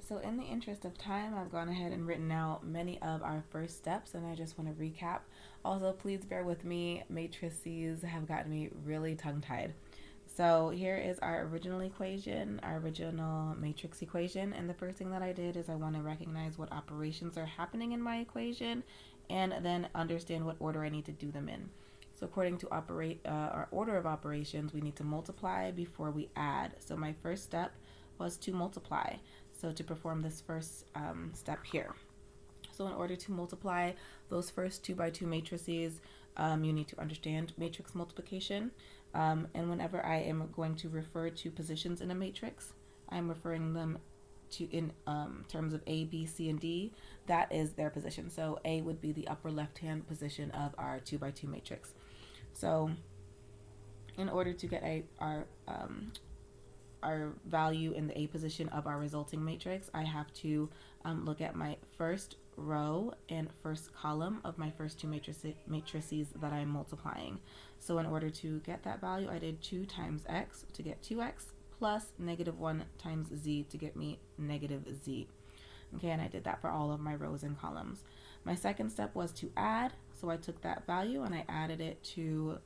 So in the interest of time, I've gone ahead and written out many of our first steps, and I just want to recap. Also, please bear with me. Matrices have gotten me really tongue-tied. So here is our original equation, our original matrix equation, and the first thing that I did is I want to recognize what operations are happening in my equation, and then understand what order I need to do them in. So according to our order of operations, we need to multiply before we add. So my first step was to multiply. So to perform this first step here. So in order to multiply those first 2 by 2 matrices, you need to understand matrix multiplication. And whenever I am going to refer to positions in a matrix, I'm referring them to in terms of A, B, C, and D. That is their position. So A would be the upper left-hand position of our 2 by 2 matrix. So in order to get our value in the A position of our resulting matrix, I have to look at my first row and first column of my first 2 matrices that I'm multiplying. So in order to get that value, I did 2 times x to get 2x plus -1 times z to get me -z. Okay, and I did that for all of my rows and columns. My second step was to add. So I took that value and I added it to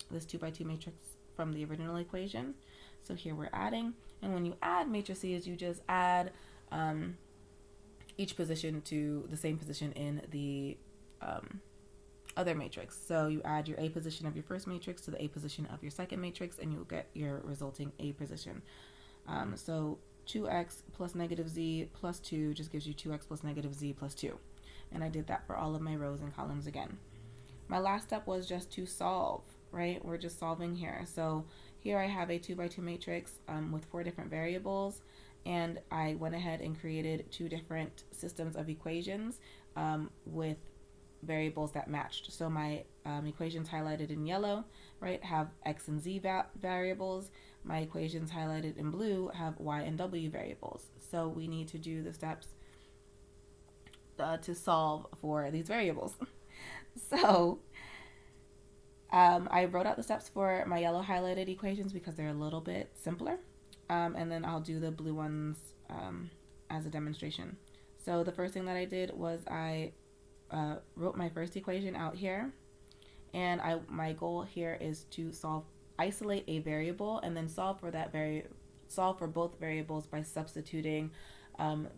this 2 by 2 matrix from the original equation. So here we're adding, and when you add matrices, you just add each position to the same position in the other matrix. So you add your A position of your first matrix to the A position of your second matrix, and you'll get your resulting A position. So 2x plus -z plus 2 just gives you 2x plus -z plus 2. And I did that for all of my rows and columns again. My last step was just to solve, right? We're just solving here. So here I have a 2 by 2 matrix with 4 different variables, and I went ahead and created 2 different systems of equations with variables that matched. So my equations highlighted in yellow, right, have x and z variables. My equations highlighted in blue have y and w variables. So we need to do the steps to solve for these variables. So I wrote out the steps for my yellow highlighted equations because they're a little bit simpler. And then I'll do the blue ones as a demonstration. So the first thing that I did was I wrote my first equation out here. And my goal here is to isolate a variable and then solve for both variables by substituting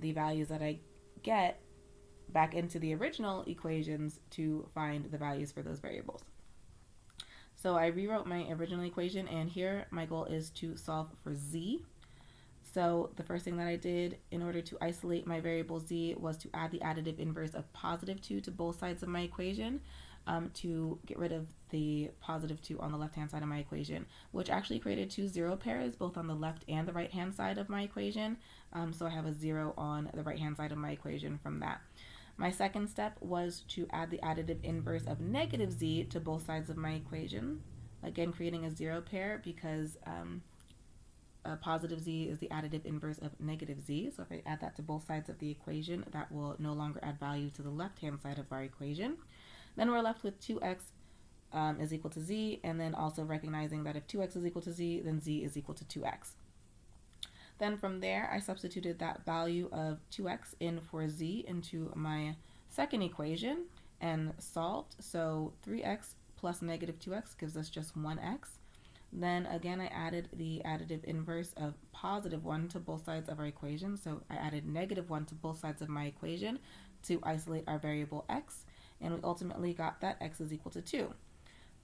the values that I get back into the original equations to find the values for those variables. So I rewrote my original equation, and here my goal is to solve for z. So the first thing that I did in order to isolate my variable z was to add the additive inverse of +2 to both sides of my equation to get rid of the +2 on the left-hand side of my equation, which actually created 2 zero pairs both on the left and the right-hand side of my equation. So I have a 0 on the right-hand side of my equation from that. My second step was to add the additive inverse of -z to both sides of my equation, again creating a 0 pair because +z is the additive inverse of -z. So if I add that to both sides of the equation, that will no longer add value to the left-hand side of our equation. Then we're left with 2x is equal to z, and then also recognizing that if 2x is equal to z, then z is equal to 2x. Then from there, I substituted that value of 2x in for z into my second equation and solved. So 3x plus -2x gives us just 1x. Then again, I added the additive inverse of +1 to both sides of our equation. So I added -1 to both sides of my equation to isolate our variable x, and we ultimately got that x is equal to 2.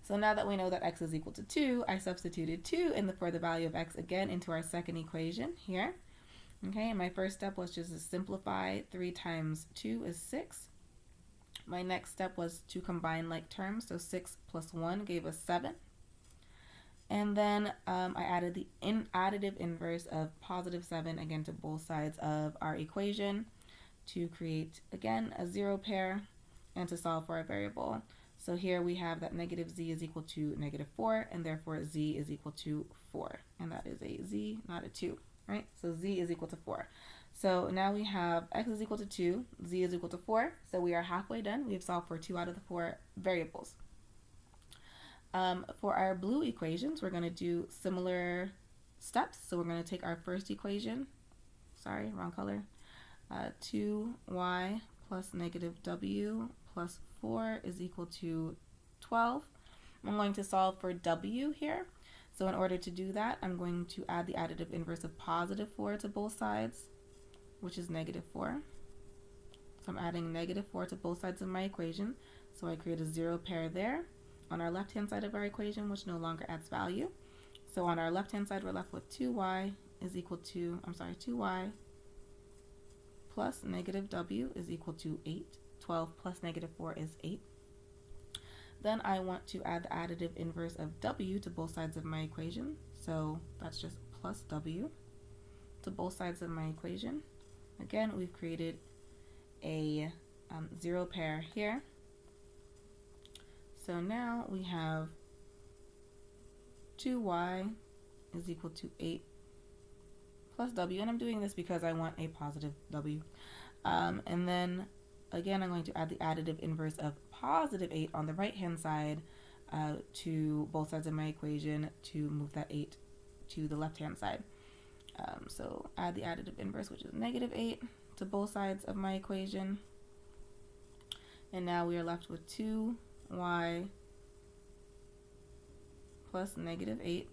So now that we know that x is equal to 2, I substituted 2 for the value of x again into our second equation here. Okay, and my first step was just to simplify. 3 times 2 is 6. My next step was to combine like terms, so 6 plus 1 gave us 7. And then I added the additive inverse of +7 again to both sides of our equation to create, again, a 0 pair and to solve for our variable. So here we have that -z is equal to -4, and therefore z is equal to 4. And that is a z, not a 2, right? So z is equal to 4. So now we have x is equal to 2, z is equal to 4. So we are halfway done. We have solved for 2 out of the 4 variables. For our blue equations, we're going to do similar steps. So we're going to take our first equation. Sorry, wrong color. 2y plus negative w plus 4 is equal to 12. I'm going to solve for w here. So in order to do that, I'm going to add the additive inverse of positive 4 to both sides, which is negative 4. So I'm adding negative 4 to both sides of my equation. So I create a 0 pair there on our left-hand side of our equation, which no longer adds value. So on our left-hand side, we're left with 2y is equal to, 2y plus negative w is equal to 8. 12 plus negative 4 is 8. Then I want to add the additive inverse of w to both sides of my equation. So that's just plus w to both sides of my equation. Again, we've created a 0 pair here. So now we have 2y is equal to 8 plus w, and I'm doing this because I want a positive w. And then again, I'm going to add the additive inverse of positive 8 on the right-hand side to both sides of my equation to move that 8 to the left-hand side. So add the additive inverse, which is negative 8, to both sides of my equation. And now we are left with 2y plus negative 8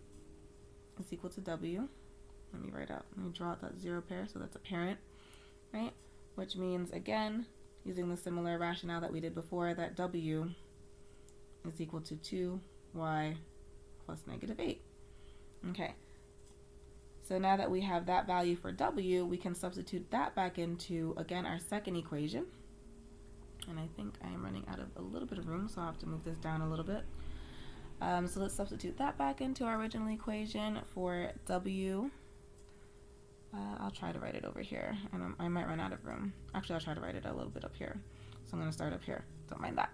is equal to w. Let me draw out that 0 pair, so that's a parent, right? Which means, again, using the similar rationale that we did before, that w is equal to 2y plus negative 8. Okay. So now that we have that value for w, we can substitute that back into, again, our second equation. And I think I am running out of a little bit of room, so I'll have to move this down a little bit. So let's substitute that back into our original equation for w. I'll try to write it over here, and I might run out of room. Actually, I'll try to write it a little bit up here. So I'm going to start up here. Don't mind that.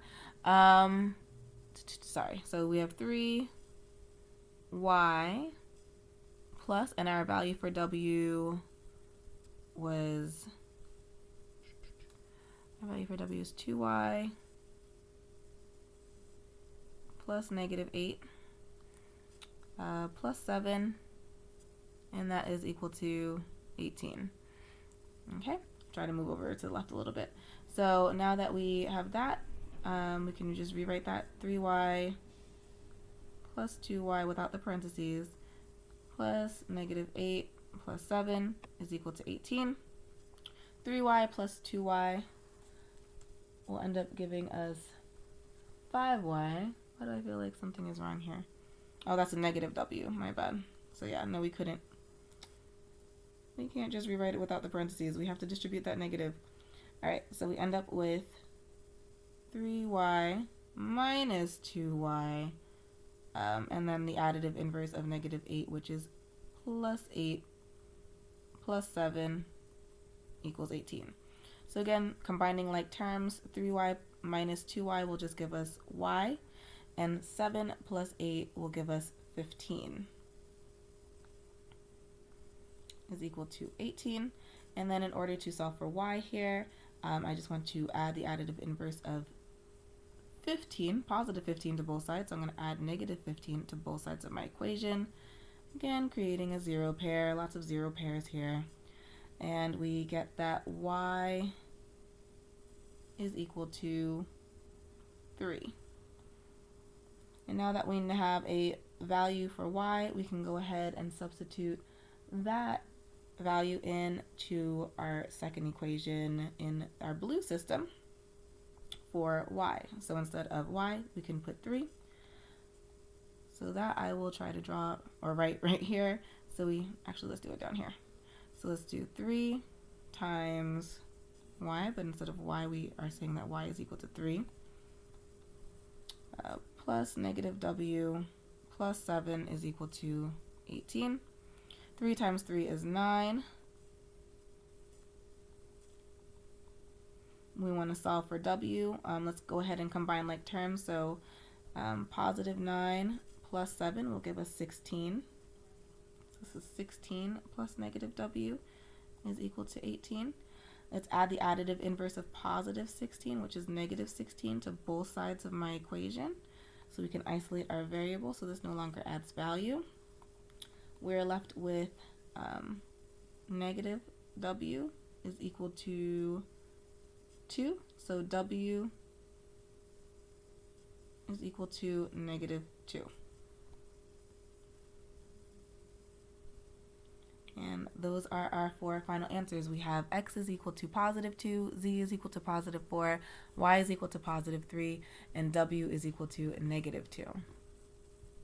Sorry. So we have 3y plus, and our value for w was, our value for w is 2y plus negative 8 plus 7, and that is equal to 18. Okay, try to move over to the left a little bit. So now that we have that, we can just rewrite that 3y plus 2y without the parentheses plus negative 8 plus 7 is equal to 18. 3y plus 2y will end up giving us 5y. Why do I feel like something is wrong here? Oh, that's a negative w, my bad. So yeah, no, we can't just rewrite it without the parentheses. We have to distribute that negative. All right, so we end up with 3y minus 2y, and then the additive inverse of negative 8, which is plus 8 plus 7 equals 18. So again, combining like terms, 3y minus 2y will just give us y, and 7 plus 8 will give us 15 is equal to 18. And then in order to solve for y here, I just want to add the additive inverse of 15, positive 15 to both sides. So I'm going to add negative 15 to both sides of my equation. Again, creating a 0 pair, lots of 0 pairs here. And we get that y is equal to 3. And now that we have a value for y, we can go ahead and substitute that value into our second equation in our blue system for y. So instead of y, we can put 3. So that I will try to draw or write right here. So let's do it down here. So let's do 3 times y, but instead of y, we are saying that y is equal to 3. Plus negative w plus 7 is equal to 18. 3 times 3 is 9. We want to solve for w. Let's go ahead and combine like terms. So positive 9 plus 7 will give us 16. This is 16 plus negative w is equal to 18. Let's add the additive inverse of positive 16, which is negative 16, to both sides of my equation. So we can isolate our variable, so this no longer adds value. We're left with negative w is equal to 2. So W is equal to negative 2. And those are our 4 final answers. We have x is equal to positive 2, z is equal to positive 4, y is equal to positive 3, and w is equal to negative 2.